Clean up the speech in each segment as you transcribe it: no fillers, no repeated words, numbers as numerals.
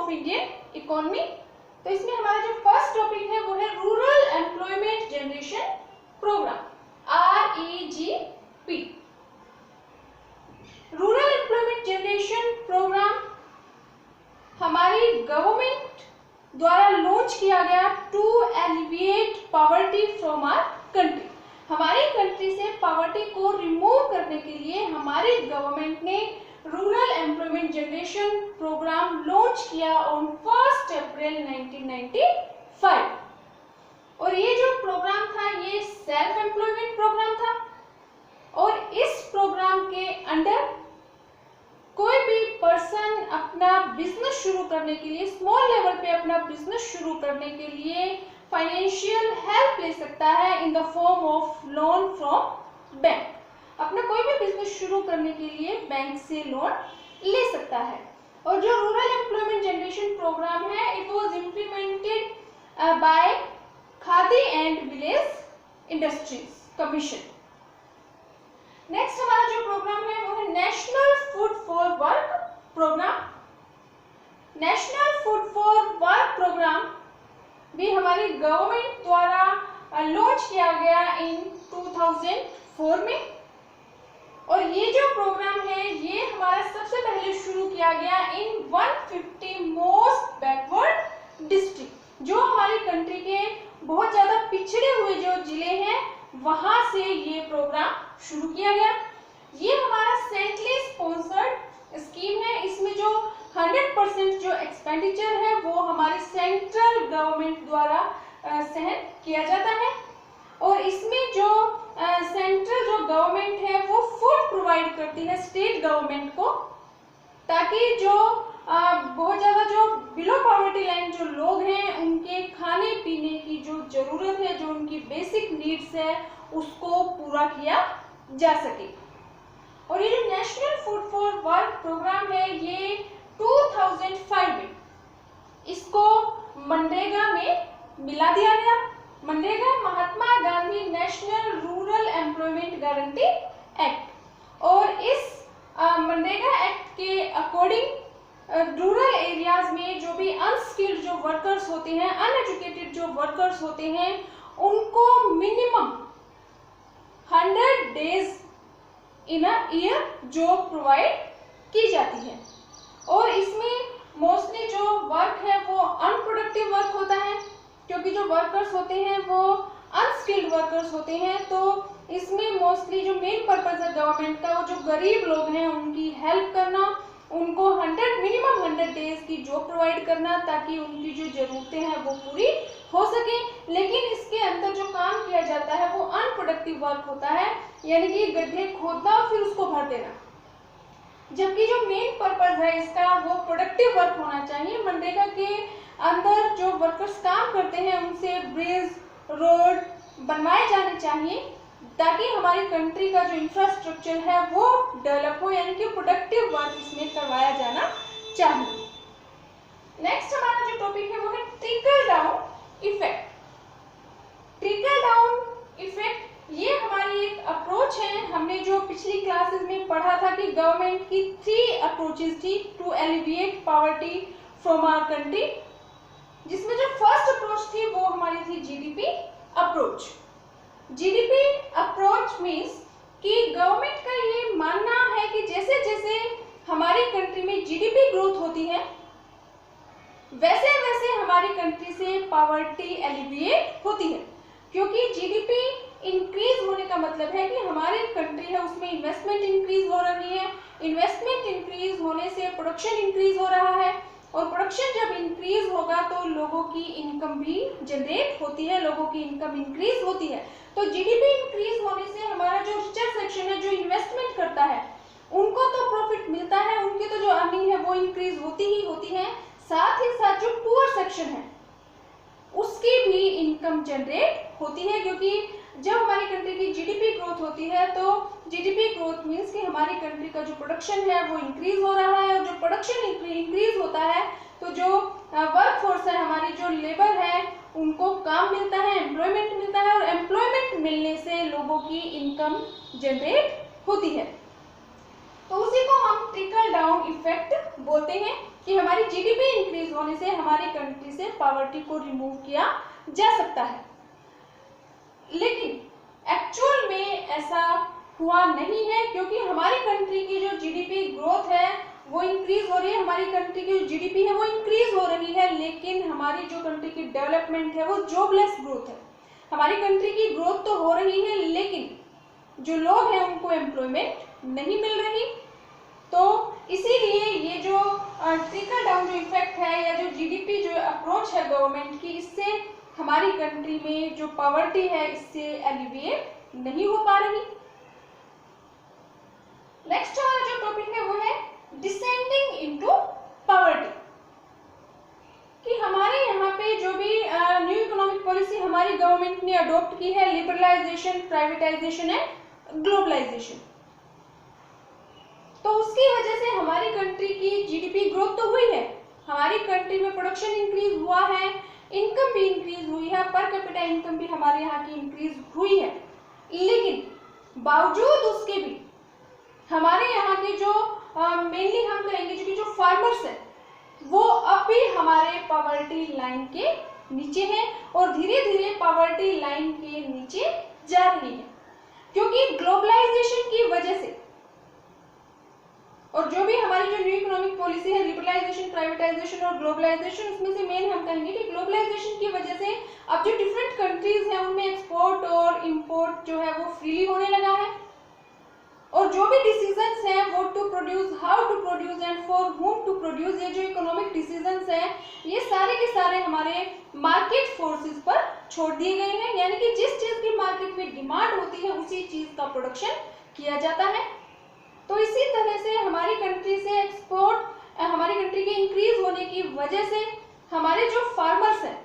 Of Indian economy. तो इसमें हमारा जो फर्स्ट टॉपिक है वो है rural employment generation programme, REGP। Rural employment generation programme हमारी गवर्नमेंट द्वारा लॉन्च किया गया to alleviate poverty from our country. हमारी कंट्री से पॉवर्टी को रिमूव करने के लिए हमारी गवर्नमेंट ने rural employment generation programme launch किया ऑन 1 अप्रैल 1995। और ये जो प्रोग्राम था ये सेल्फ एम्प्लॉयमेंट प्रोग्राम था और इस प्रोग्राम के अंडर कोई भी पर्सन अपना बिजनेस शुरू करने के लिए, स्मॉल लेवल पे अपना बिजनेस शुरू करने के लिए फाइनेंशियल हेल्प ले सकता है in the form of loan from bank. अपना कोई भी बिजनेस शुरू करने के लिए बैंक से लोन ले सकता है। और जो रूरल एम्प्लॉयमेंट जनरेशन प्रोग्राम है it was implemented by Khadi and village industries commission. Next हमारा जो प्रोग्राम है वो है national food for work programme. National food for work programme भी हमारी गवर्नमेंट द्वारा लॉन्च किया गया इन 2004 में। और ये जो प्रोग्राम है ये हमारा सबसे पहले शुरू किया गया इन 150 मोस्ट बैकवर्ड डिस्ट्रिक्ट, जो हमारी कंट्री के बहुत ज्यादा पिछड़े हुए जो जिले हैं वहां से ये प्रोग्राम शुरू किया गया। ये हमारा सेंट्रली स्पॉन्सर्ड स्कीम है। इसमें जो 100% जो एक्सपेंडिचर है वो हमारे सेंट्रल गवर्नमेंट द्वारा सहन किया जाता है। और इसमें जो सेंट्रल जो गवर्नमेंट है वो फूड प्रोवाइड करती है स्टेट गवर्नमेंट को, ताकि जो बहुत ज़्यादा जो बिलो पॉवर्टी लाइन जो लोग हैं उनके खाने पीने की जो ज़रूरत है, जो उनकी बेसिक नीड्स है उसको पूरा किया जा सके। और ये जो national food for work programme है ये 2005 में इसको मनरेगा में मिला दिया गया। MNREGA Mahatma Gandhi national rural employment guarantee act. और इस मनरेगा एक्ट के अकॉर्डिंग रूरल एरियाज में जो भी अनस्किल्ड जो वर्कर्स होते हैं, अनएजुकेटेड जो वर्कर्स होते हैं, उनको minimum 100 days in a year job provide की जाती है। और इसमें मोस्टली जो वर्क है वो अनप्रोडक्टिव वर्क होता है, क्योंकि जो वर्कर्स होते हैं वो अनस्किल्ड वर्कर्स होते हैं। तो इसमें मोस्टली जो मेन पर्पज है गवर्नमेंट का वो जो गरीब लोग हैं उनकी हेल्प करना, उनको मिनिमम 100 डेज की जॉब प्रोवाइड करना ताकि उनकी जो जरूरतें हैं वो पूरी हो सके। लेकिन इसके अंदर जो काम किया जाता है वो अनप्रोडक्टिव वर्क होता है, यानी कि गड्ढे खोदना और फिर उसको भर देना। जबकि जो मेन पर्पज है इसका वो प्रोडक्टिव वर्क होना चाहिए। मनरेगा के अंदर जो वर्कर्स काम करते हैं उनसे ब्रिज, रोड बनवाए जाने चाहिए ताकि हमारी कंट्री का जो इंफ्रास्ट्रक्चर है वो डेवलप हो, यानी कि प्रोडक्टिव वर्क इसमें करवाया जाना चाहिए। नेक्स्ट हमारा जो टॉपिक है वो है trickle down effect. Trickle down effect ये हमारी एक अप्रोच है। हमने जो पिछली क्लासेस में पढ़ा था कि गवर्नमेंट की 3 अप्रोचेस थी to alleviate poverty from our country, जिसमें जो फर्स्ट अप्रोच थी वो हमारी थी GDP approach. GDP approach means कि गवर्नमेंट का ये मानना है कि जैसे जैसे हमारी कंट्री में जीडीपी ग्रोथ होती है वैसे वैसे हमारी कंट्री से पॉवर्टी एलिविएट होती है। क्योंकि जीडीपी इंक्रीज होने का मतलब है कि हमारी कंट्री है उसमें इन्वेस्टमेंट इंक्रीज हो रही है, इन्वेस्टमेंट इंक्रीज होने से प्रोडक्शन इंक्रीज हो रहा है, और प्रोडक्शन जब इंक्रीज होगा तो लोगों की इनकम भी जनरेट होती है, लोगों की इनकम इंक्रीज होती है। तो जीडीपी इंक्रीज होने से हमारा जो रिचर सेक्शन है जो इन्वेस्टमेंट करता है उनको तो प्रॉफिट मिलता है, उनकी तो जो अर्निंग है वो इंक्रीज होती ही होती है। साथ ही साथ जो पुअर सेक्शन है उसकी भी इनकम जनरेट होती है, क्योंकि जब हमारी कंट्री की जीडीपी ग्रोथ होती है तो जीडीपी ग्रोथ मीन्स कि हमारी कंट्री का जो प्रोडक्शन है वो इंक्रीज हो रहा है, और जो प्रोडक्शन इंक्रीज होता है तो जो वर्क फोर्स है, हमारी जो लेबर है, उनको काम मिलता है, एम्प्लॉयमेंट मिलता है, और एम्प्लॉयमेंट मिलने से लोगों की इनकम जनरेट होती है। तो उसी को हम ट्रिकल डाउन इफेक्ट बोलते हैं कि हमारी जीडीपी इंक्रीज होने से हमारी कंट्री से पॉवर्टी को रिमूव किया जा सकता है। लेकिन एक्चुअल में ऐसा हुआ नहीं है, क्योंकि हमारी कंट्री की जो जीडीपी ग्रोथ है वो इंक्रीज हो रही है, हमारी कंट्री की जो जीडीपी है वो इंक्रीज हो रही है, लेकिन हमारी जो कंट्री की डेवलपमेंट है वो जॉबलेस ग्रोथ है। हमारी कंट्री की ग्रोथ तो हो रही है, लेकिन जो लोग हैं उनको एम्प्लॉयमेंट नहीं मिल रही। तो इसीलिए ये जो ट्रिकल डाउन जो इफेक्ट है या जो जीडीपी जो अप्रोच है गवर्नमेंट की, इससे हमारी कंट्री में जो पॉवर्टी है इससे एलिविएट नहीं हो पा रही। नेक्स्ट वाला जो टॉपिक है वो है डिसेंडिंग इनटू पॉवर्टी, कि हमारे यहाँ पे जो भी न्यू इकोनॉमिक पॉलिसी हमारी गवर्नमेंट ने अडॉप्ट की है, लिबरलाइजेशन, प्राइवेटाइजेशन एंड ग्लोबलाइजेशन, तो उसकी वजह से हमारी कंट्री की जीडीपी ग्रोथ तो हुई है, हमारी कंट्री में प्रोडक्शन इंक्रीज हुआ है, इनकम भी इंक्रीज हुई है, पर कैपिटा इनकम भी हमारे यहाँ की इंक्रीज हुई है, लेकिन बावजूद उसके भी हमारे यहाँ के जो मेनली हम कहेंगे जो फार्मर्स हैं वो अब भी हमारे पॉवर्टी लाइन के नीचे हैं और धीरे धीरे पॉवर्टी लाइन के नीचे जा रही है, क्योंकि ग्लोबलाइजेशन की वजह से और जो भी हमारी जो न्यू इकोनॉमिक पॉलिसी है, लिबरलाइजेशन, प्राइवेटाइजेशन और ग्लोबलाइजेशन, उसमें से मेन हम कहेंगे कि ग्लोबलाइजेशन की वजह से अब जो डिफरेंट कंट्रीज हैं उनमें एक्सपोर्ट और इंपोर्ट जो है वो फ्रीली होने लगा है, और जो भी डिसीजंस हैं वो to produce, how to produce and for whom to produce, ये जो इकोनॉमिक डिसीजंस हैं ये सारे के सारे हमारे मार्केट फोर्सेस पर छोड़ दिए गए हैं, यानी कि जिस चीज की मार्केट में डिमांड होती है उसी चीज का प्रोडक्शन किया जाता है। तो इसी तरह से हमारी कंट्री से एक्सपोर्ट, हमारी कंट्री के इंक्रीज होने की वजह से हमारे जो फार्मर्स हैं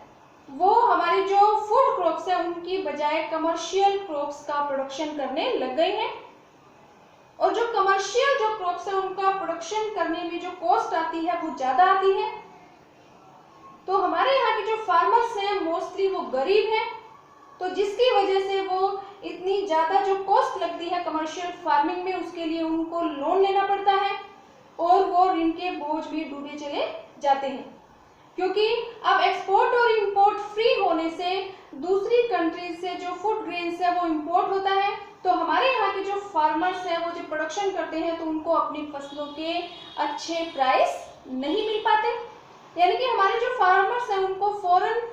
वो हमारे जो फूड क्रॉप्स है उनकी बजाय कमर्शियल क्रॉप्स का प्रोडक्शन करने लग गए हैं, और जो कमर्शियल जो क्रॉप्स है उनका प्रोडक्शन करने में जो कॉस्ट आती है वो ज्यादा आती है। तो हमारे यहाँ के जो फार्मर्स हैं मोस्टली वो गरीब हैं, तो जिसकी वजह से वो इतनी ज्यादा जो कॉस्ट लगती है कमर्शियल फार्मिंग में उसके लिए उनको लोन लेना पड़ता है और वो ऋण के बोझ में डूबे चले जाते हैं, क्योंकि अब एक्सपोर्ट और इंपोर्ट फ्री होने से दूसरी कंट्रीज से जो फूड ग्रेन्स है वो इंपोर्ट होता है, तो हमारे यहाँ के जो फार्मर्स हैं वो जो प्रोडक्शन करते हैं तो उनको अपनी फसलों के अच्छे प्राइस नहीं मिल पाते, यानी कि हमारे जो फार्मर्स हैं उनको फॉरेन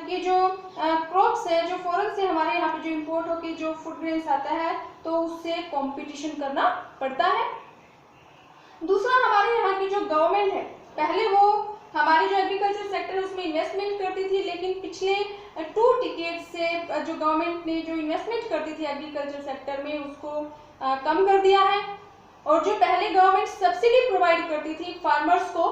की जो क्रॉप्स है, जो फॉरेन से हमारे यहाँ पे जो इंपोर्ट होकर जो फूड ग्रेन्स आता है तो उससे कंपटीशन करना पड़ता है। दूसरा, हमारे यहाँ की जो गवर्नमेंट है पहले वो हमारी जो एग्रीकल्चर सेक्टर है उसमें इन्वेस्टमेंट करती थी, लेकिन पिछले 2 डिकेड से जो गवर्नमेंट ने जो इन्वेस्टमेंट करती थी एग्रीकल्चर सेक्टर में उसको कम कर दिया है, और जो पहले गवर्नमेंट सब्सिडी प्रोवाइड करती थी फार्मर्स को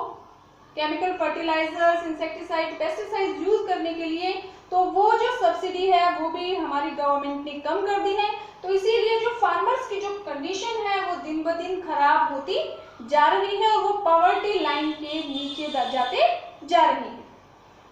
chemical fertilizers, insecticide, pesticide use करने के लिए, तो वो जो सब्सिडी है वो भी हमारी गवर्नमेंट ने कम कर दी है। तो इसीलिए जो फार्मर्स की जो कंडीशन है वो दिन ब दिन खराब होती जा रही है और वो पॉवर्टी लाइन के नीचे जाते जा रही है।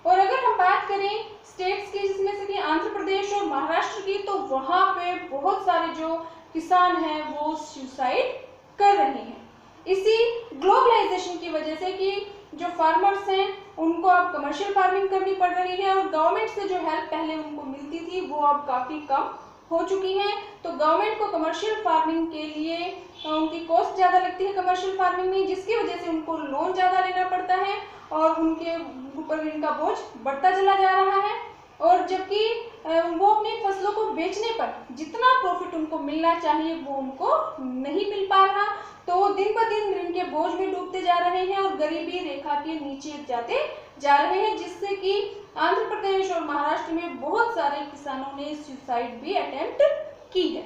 और अगर हम बात करें स्टेट्स की जिसमें से कि आंध्र प्रदेश और महाराष्ट्र की, तो वहाँ पे बहुत सारे जो किसान हैं वो सुसाइड कर रहे हैं इसी ग्लोबलाइजेशन की वजह से, कि जो फार्मर्स हैं उनको अब कमर्शियल फार्मिंग करनी पड़ रही है और गवर्नमेंट से जो हेल्प पहले उनको मिलती थी वो अब काफ़ी कम हो चुकी है। तो गवर्नमेंट को कमर्शियल फार्मिंग के लिए उनकी कॉस्ट ज़्यादा लगती है कमर्शियल फार्मिंग में, जिसकी वजह से उनको लोन ज़्यादा लेना पड़ता है और उनके ऊपर इनका बोझ बढ़ता चला जा रहा है, और जबकि वो अपनी फसलों को बेचने पर जितना प्रॉफिट उनको मिलना चाहिए वो उनको नहीं मिल पा रहा, तो दिन ब दिन ऋण के बोझ में डूबते जा रहे हैं और गरीबी रेखा के नीचे जाते जा रहे हैं, जिससे कि आंध्र प्रदेश और महाराष्ट्र में बहुत सारे किसानों ने सुसाइड भी अटेम्प्ट की है।